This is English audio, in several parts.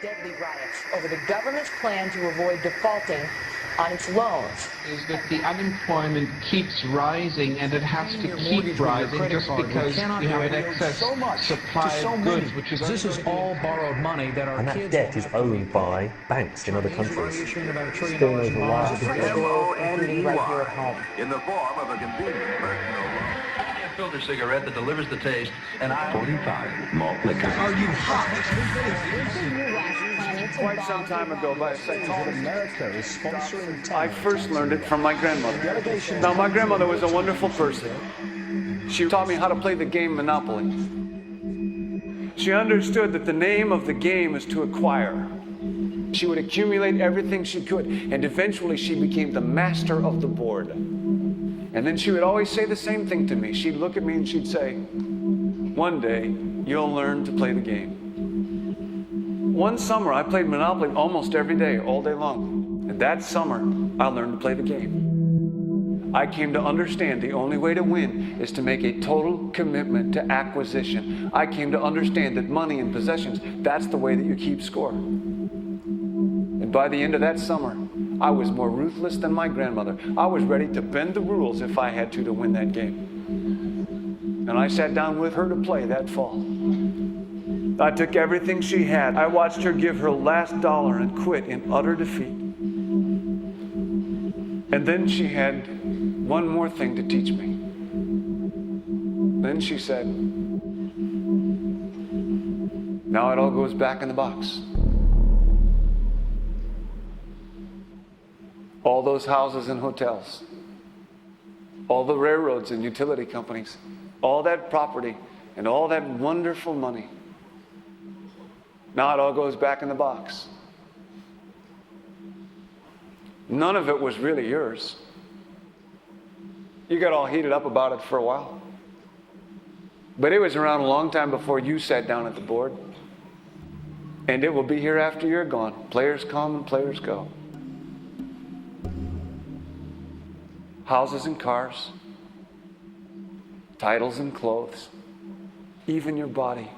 deadly riots over the government's plan to avoid defaulting on its loans. Is that the unemployment keeps rising, and it has to keep rising just because you have an excess supply of goods, which is this is all borrowed money that our and that kids debt is owned by banks in other countries. issuing about $1 trillion Still knows in a lot. bonds. Including right here at home. In the form of a convenient personal loan. A filter cigarette that delivers the taste, and 45 malt liquor. Are you hot? Quite some time ago, by a psychologist, America is sponsoring I first learned it from my grandmother. Now, my grandmother was a wonderful person. She taught me how to play the game Monopoly. She understood that the name of the game is to acquire. She would accumulate everything she could, and eventually she became the master of the board. And then she would always say the same thing to me. She'd look at me and she'd say, "One day, you'll learn to play the game." One summer, I played Monopoly almost every day, all day long. And that summer, I learned to play the game. I came to understand the only way to win is to make a total commitment to acquisition. I came to understand that money and possessions, that's the way that you keep score. And by the end of that summer, I was more ruthless than my grandmother. I was ready to bend the rules if I had to win that game. And I sat down with her to play that fall. I took everything she had. I watched her give her last dollar and quit in utter defeat. And then she had one more thing to teach me. Then she said, "Now it all goes back in the box." All those houses and hotels, all the railroads and utility companies, all that property and all that wonderful money. Now it all goes back in the box. None of it was really yours. You got all heated up about it for a while. But it was around a long time before you sat down at the board. And it will be here after you're gone. Players come and players go. Houses and cars, titles and clothes, even your body.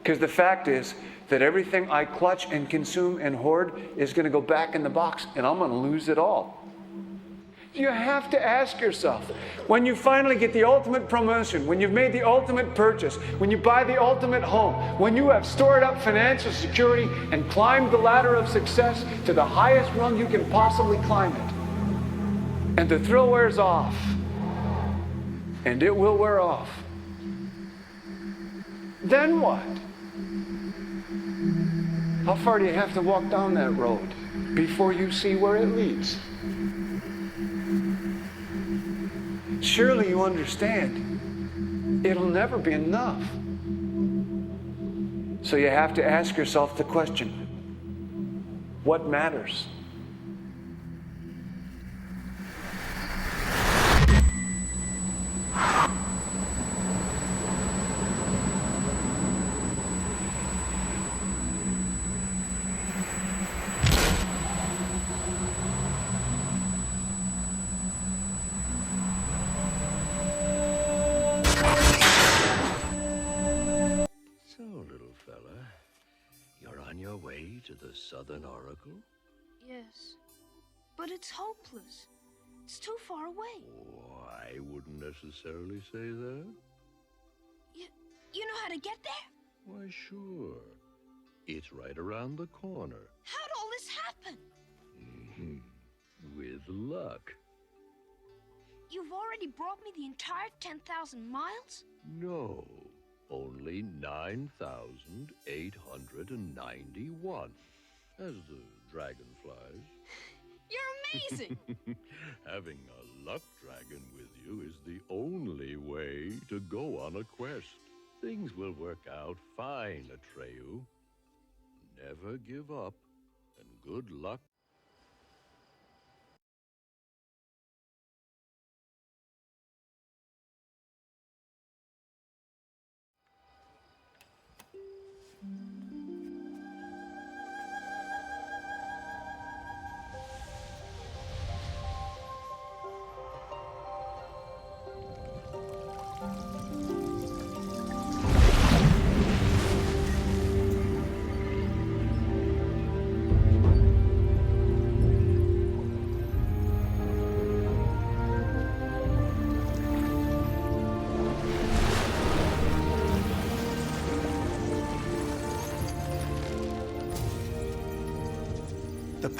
Because the fact is that everything I clutch and consume and hoard is going to go back in the box, and I'm going to lose it all. You have to ask yourself, when you finally get the ultimate promotion, when you've made the ultimate purchase, when you buy the ultimate home, when you have stored up financial security and climbed the ladder of success to the highest rung you can possibly climb it, and the thrill wears off, and it will wear off, then what? How far do you have to walk down that road before you see where it leads? Surely you understand, it'll never be enough. So you have to ask yourself the question, what matters? Your way to the Southern Oracle? Yes, but it's hopeless. It's too far away. Oh, I wouldn't necessarily say that. You know how to get there? Why, sure. It's right around the corner. How'd all this happen? With luck. You've already brought me the entire 10,000 miles? No. Only 9,891, as the dragon flies. You're amazing! Having a luck dragon with you is the only way to go on a quest. Things will work out fine, Atreyu. Never give up, and good luck.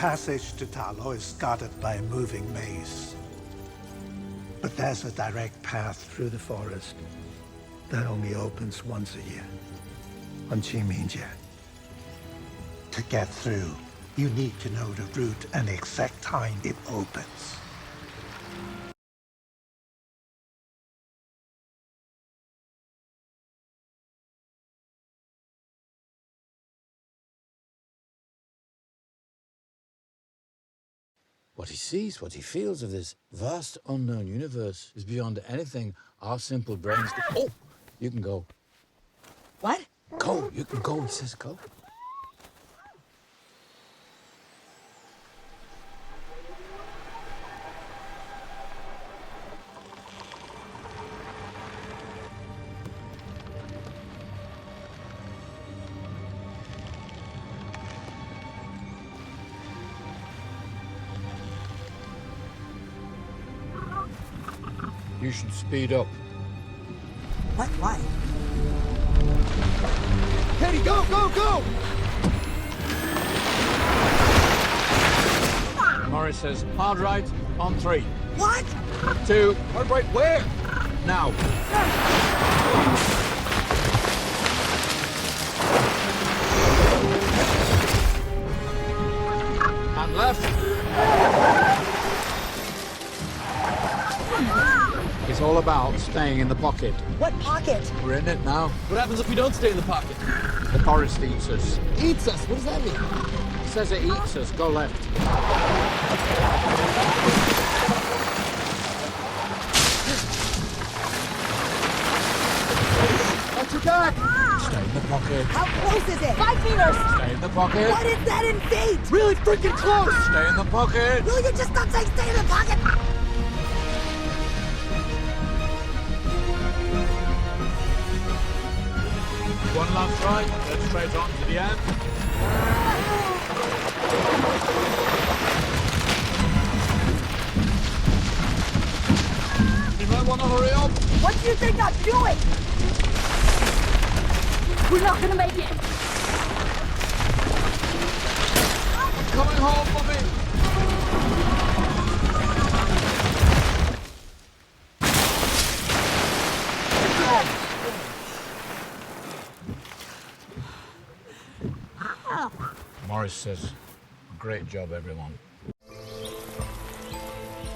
passage to Talo is guarded by a moving maze. But there's a direct path through the forest that only opens once a year, on Qingmingjie. To get through, you need to know the route and the exact time it opens. What he sees, what he feels of this vast unknown universe is beyond anything our simple brains can... Oh! You can go. What? Go, you can go, he says go. You should speed up. What? Why? Katie, go, go, go! Morris says, hard right, on 3. What? 2, hard right, where? Now. And left. It's all about staying in the pocket. What pocket? We're in it now. What happens if we don't stay in the pocket? The forest eats us. Eats us? What does that mean? It says it eats us. Go left. Watch your back! Stay in the pocket. How close is it? 5 meters! Stay in the pocket. What is that in feet? Really freaking close! Stay in the pocket. Will you just stop saying stay in the pocket? One last right, then straight on to the end. You might want to hurry up. What do you think I'm doing? We're not gonna make it. Coming home, Bobby. Morris says, great job, everyone.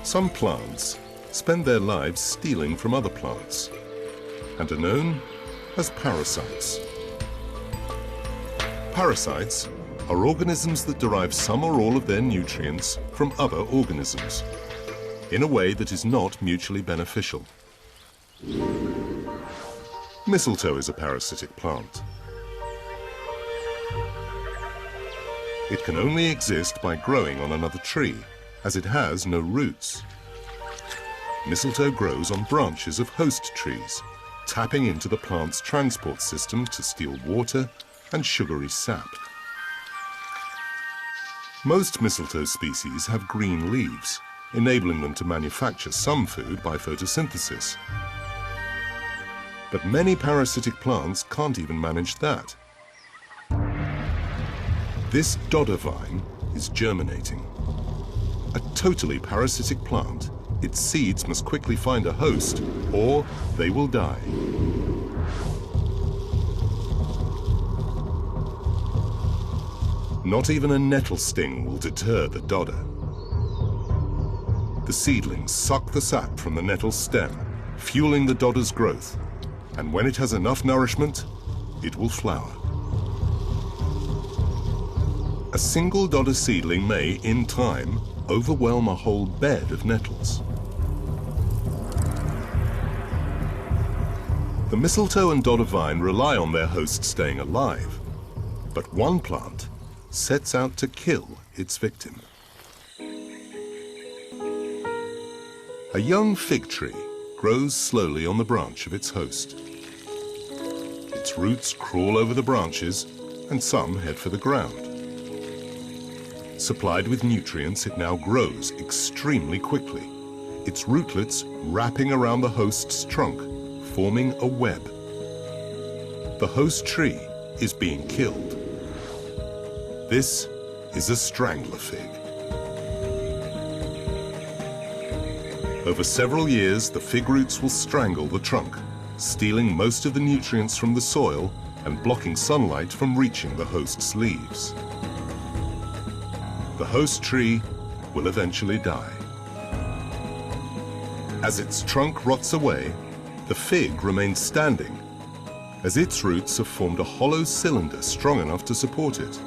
Some plants spend their lives stealing from other plants and are known as parasites. Parasites are organisms that derive some or all of their nutrients from other organisms in a way that is not mutually beneficial. Mistletoe is a parasitic plant. It can only exist by growing on another tree, as it has no roots. Mistletoe grows on branches of host trees, tapping into the plant's transport system to steal water and sugary sap. Most mistletoe species have green leaves, enabling them to manufacture some food by photosynthesis. But many parasitic plants can't even manage that. This dodder vine is germinating. A totally parasitic plant, its seeds must quickly find a host or they will die. Not even a nettle sting will deter the dodder. The seedlings suck the sap from the nettle's stem, fueling the dodder's growth, and when it has enough nourishment, it will flower. A single dodder seedling may, in time, overwhelm a whole bed of nettles. The mistletoe and dodder vine rely on their host staying alive, but one plant sets out to kill its victim. A young fig tree grows slowly on the branch of its host. Its roots crawl over the branches, and some head for the ground. Supplied with nutrients, it now grows extremely quickly, its rootlets wrapping around the host's trunk, forming a web. The host tree is being killed. This is a strangler fig. Over several years, the fig roots will strangle the trunk, stealing most of the nutrients from the soil and blocking sunlight from reaching the host's leaves. The host tree will eventually die. As its trunk rots away, the fig remains standing, as its roots have formed a hollow cylinder strong enough to support it.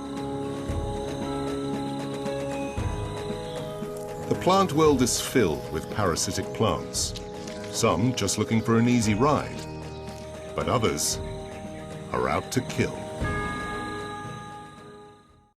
The plant world is filled with parasitic plants, some just looking for an easy ride, but others are out to kill.